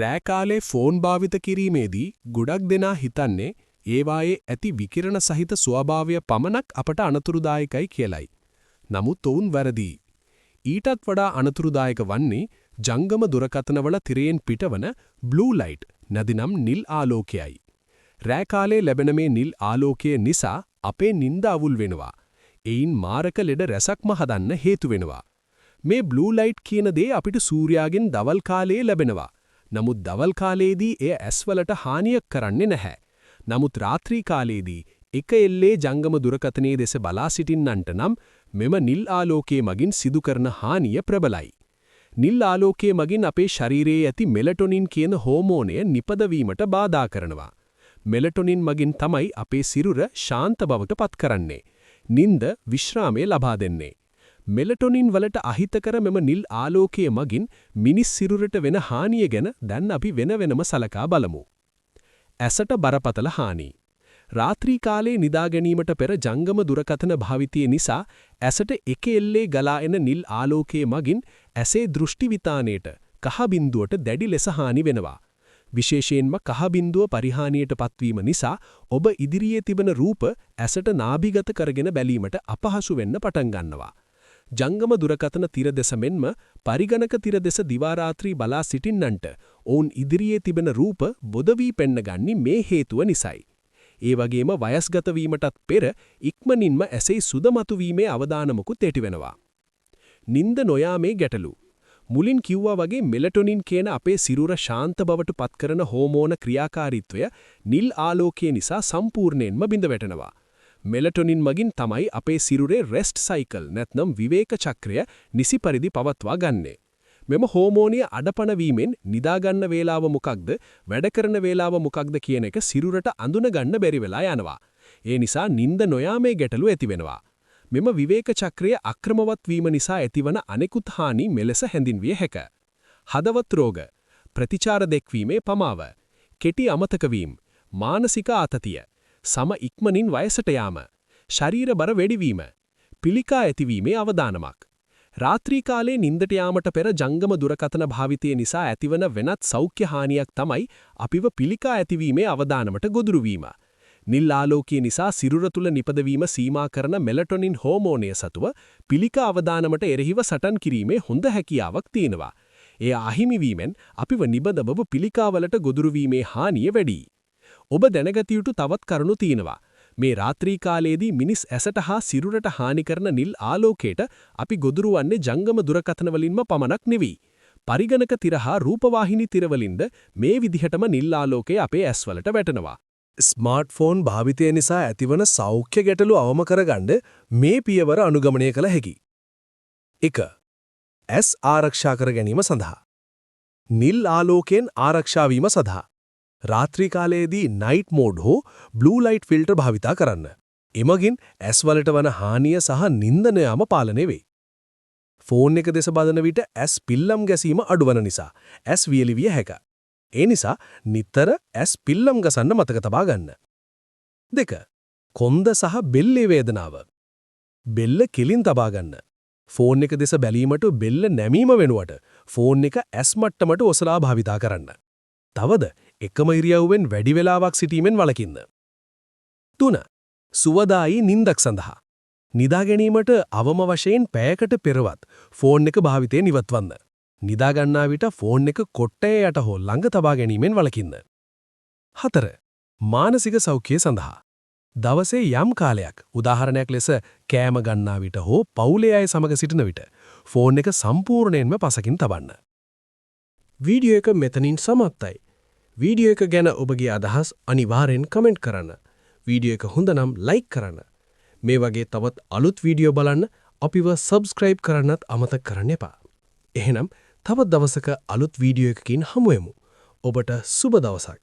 රෑ කාලේ ෆෝන් භාවිත කිරීමේදී ගොඩක් දෙනා හිතන්නේ ඒවායේ ඇති විකිරණ සහිත ස්වභාවය පමණක් අපට අනතුරුදායකයි කියලයි. නමුත් ඔවුන් වැරදි. ඊටත් වඩා අනතුරුදායක වන්නේ ජංගම දුරකථනවල තිරයෙන් පිටවන බ්ලූ ලයිට් නැතිනම් නිල් ආලෝකයයි. රෑ කාලේ ලැබෙන මේ නිල් ආලෝකය නිසා අපේ නිින්ද අවුල් වෙනවා. එයින් මාරක ලෙඩ රැසක්ම හදන්න හේතු වෙනවා. මේ බ්ලූ ලයිට් කියන දේ අපිට සූර්යාගෙන් දවල් කාලයේ ලැබෙනවා. නමුත් දවල් කාලයේදී එය ඇස්වලට හානියක් කරන්නේ නැහැ. නමුත් රාත්‍රී කාලයේදී එක එල්ලේ ජංගම දුරකථනයේ දෙස බලා සිටින්නන්ට නම් මෙම නිල් ආලෝකයේ මගින් සිදු කරන හානිය ප්‍රබලයි. නිල් ආලෝකයේ මගින් අපේ ශරීරයේ ඇති මෙලටොනින් කියන හෝමෝනය නිපදවීමට බාධා කරනවා. මෙලටොනින් මගින් තමයි අපේ සිරුර ශාන්ත බවට පත් කරන්නේ. නිින්ද විශ්‍රාමය ලබා දෙන්නේ. මෙලටොනින් වලට අහිතකර මෙම නිල් ආලෝකයේ මගින් මිනිස් සිරුරට වෙන හානිය ගැන දැන් අපි වෙන වෙනම සලකා බලමු. ඇසට බරපතල හානි. රාත්‍රී කාලේ නිදා ගැනීමට පෙර ජංගම දුරකථන භාවිතය නිසා ඇසට එක එල්ලේ ගලා එන නිල් ආලෝකයේ මගින් ඇසේ දෘෂ්ටි විතානයට කහ බිඳුවට දැඩි ලෙස හානි වෙනවා. විශේෂයෙන්ම කහ බිඳුව පරිහානියට පත්වීම නිසා ඔබ ඉදිරියේ තිබෙන රූප ඇසට නාභිගත කරගෙන බැලීමට අපහසු වෙන්න පටන් ගන්නවා. ජංගම දුරකථන තිර දෙස මෙන්ම පරිගණක තිර දෙස දිවා රාත්‍රී බලා සිටින්නන්ට ඔවුන් ඉදිරියේ තිබෙන රූප බොද වී පෙන්නගන්නේ මේ හේතුව නිසයි. ඒ වගේම වයස්ගත වීමටත් පෙර ඉක්මනින්ම ඇසේ සුද මතුවීමේ අවදානමකුත් ඇතිවෙනවා. නිින්ද නොයාමේ ගැටලු. මුලින් කිව්වා වගේ මෙලටොනින් කියන අපේ සිරුර ශාන්ත බවට පත්කරන හෝමෝන ක්‍රියාකාරීත්වය නිල් ආලෝකය නිසා සම්පූර්ණයෙන්ම බිඳ වැටෙනවා. මෙලටොනින් මගින් තමයි අපේ සිරුරේ රෙස්ට් සයිකල් නැත්නම් විවේක චක්‍රය නිසි පරිදි පවත්වා ගන්නේ. මෙම හෝමෝනිය අඩපණ වීමෙන් නිදාගන්න වේලාව මොකක්ද වැඩ කරන වේලාව මොකක්ද කියන එක සිරුරට අඳුනගන්න බැරි වෙලා යනවා. ඒ නිසා නිින්ද නොයාමේ ගැටලු ඇති වෙනවා. මෙම විවේක චක්‍රය අක්‍රමවත් වීම නිසා ඇතිවන අනෙකුත් හානි මෙලෙස හැඳින්විය හැක. හදවත් රෝග, ප්‍රතිචාර දැක්වීමේ පමාව, කෙටි අමතක වීම, මානසික ආතතිය, සම ඉක්මනින් වයසට යාම, ශරීර බර වැඩිවීම, පිළිකා ඇතිවීමේ අවදානමක්. රාත්‍රී කාලේ නිින්දට යාමට පෙර ජංගම දුරකථන භාවිතය නිසා ඇතිවන වෙනත් සෞඛ්‍ය හානියක් තමයි අපිව පිළිකා ඇතිවීමේ අවදානමට ගොදුරු වීම. නිල් ආලෝකය නිසා සිරුර තුල නිපදවීම සීමා කරන මෙලටොනින් හෝමෝනය සතුව පිළිකා අවදානමට එරෙහිව සටන් කිරීමේ හොඳ හැකියාවක් තියෙනවා. එය අහිමි වීමෙන් අපිව නිබඳව පිළිකාවලට ගොදුරු වීමේ හානිය වැඩි. ඔබ දැනගත යුතු තවත් කරුණු තියෙනවා. මේ රාත්‍රී කාලයේදී මිනිස් ඇසට හා සිරුරට හානි කරන නිල් ආලෝකයට අපි ගොදුරු වන්නේ ජංගම දුරකථන වලින්ම පමණක් නෙවෙයි. පරිගණක තිර හා රූපවාහිනී තිරවලින්ද මේ විදිහටම නිල් ආලෝකය අපේ ඇස්වලට වැටෙනවා. ස්මාර්ට්ෆෝන් භාවිතය නිසා ඇතිවන සෞඛ්‍ය ගැටලු අවම කරගන්න මේ පියවර අනුගමනය කළ හැකියි. 1. ඇස් ආරක්ෂා කර ගැනීම සඳහා. නිල් ආලෝකයෙන් ආරක්ෂා වීම සඳහා රාත්‍රී කාලයේදී නයිට් මෝඩ් හෝ බ්ලූ ලයිට් ෆිල්ටර් භාවිතා කරන්න. එමගින් ඇස්වලට වන හානිය සහ නිින්ද නොයාම පාලනය වේ. ෆෝන් එක දෙස බලන විට ඇස් පිල්ලම් ගැසීම අඩුවන නිසා ඇස් වියලි විය හැක. ඒ නිසා නිතර ඇස් පිල්ලම් ගසන්න මතක තබා ගන්න. 2. කොන්ද සහ බෙල්ලේ වේදනාව. බෙල්ල කිලින් තබා ගන්න. ෆෝන් එක දෙස බැලීමට බෙල්ල නැමීම වෙනුවට ෆෝන් එක ඇස් මට්ටමට ඔසලා භාවිතා කරන්න. තවද එකම ඉරියව්වෙන් වැඩි වේලාවක් සිටීමෙන් වළකින්න. 3. සුවදායි නිින්දක් සඳහා. නිදා ගැනීමට අවම වශයෙන් පැයකට පෙරවත් ෆෝන් එක භාවිතයෙන් ඉවත්වන්න. නිදා ගන්නා විට ෆෝන් එක කොට්ටය යට හෝ ළඟ තබා ගැනීමෙන් වළකින්න. 4. මානසික සෞඛ්‍යය සඳහා. දවසේ යම් කාලයක් උදාහරණයක් ලෙස කෑම ගන්නා විට හෝ පවුලේ අය සමග සිටින විට ෆෝන් එක සම්පූර්ණයෙන්ම පසකින් තබන්න. වීඩියෝ එක මෙතනින් සමත්තයි. වීඩියෝ එක ගැන ඔබගේ අදහස් අනිවාර්යෙන් කමෙන්ට් කරන්න. වීඩියෝ එක හොඳ නම් ලයික් කරන්න. මේ වගේ තවත් අලුත් වීඩියෝ බලන්න අපිව සබ්ස්ක්‍රයිබ් කරන්නත් අමතක කරන්න එපා. එහෙනම් තවත් දවසක අලුත් වීඩියෝ එකකින් හමු වෙමු. ඔබට සුබ දවසක්.